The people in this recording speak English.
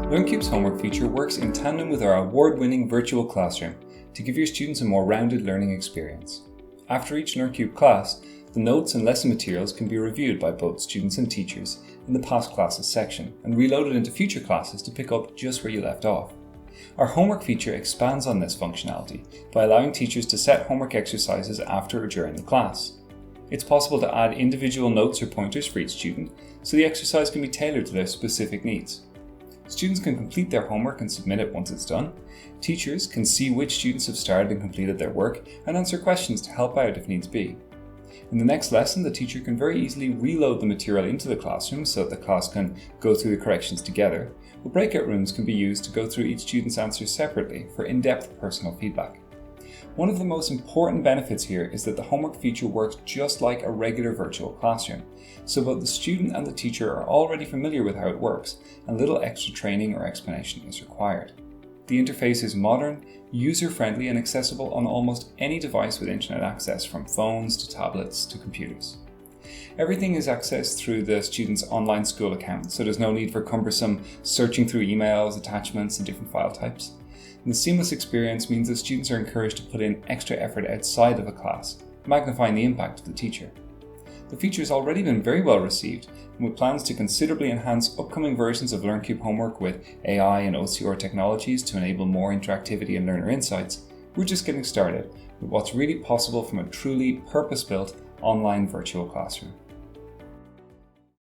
LearnCube's homework feature works in tandem with our award-winning virtual classroom to give your students a more rounded learning experience. After each LearnCube class, the notes and lesson materials can be reviewed by both students and teachers in the past classes section and reloaded into future classes to pick up just where you left off. Our homework feature expands on this functionality by allowing teachers to set homework exercises after or during the class. It's possible to add individual notes or pointers for each student, so the exercise can be tailored to their specific needs. Students can complete their homework and submit it once it's done. Teachers can see which students have started and completed their work and answer questions to help out if needs be. In the next lesson, the teacher can very easily reload the material into the classroom so that the class can go through the corrections together, but breakout rooms can be used to go through each student's answers separately for in-depth personal feedback. One of the most important benefits here is that the homework feature works just like a regular virtual classroom, so both the student and the teacher are already familiar with how it works, and little extra training or explanation is required. The interface is modern, user-friendly and accessible on almost any device with internet access, from phones to tablets to computers. Everything is accessed through the student's online school account, so there's no need for cumbersome searching through emails, attachments and different file types. And the seamless experience means that students are encouraged to put in extra effort outside of a class, magnifying the impact of the teacher. The feature has already been very well received, and with plans to considerably enhance upcoming versions of LearnCube Homework with AI and OCR technologies to enable more interactivity and learner insights, we're just getting started with what's really possible from a truly purpose-built online virtual classroom.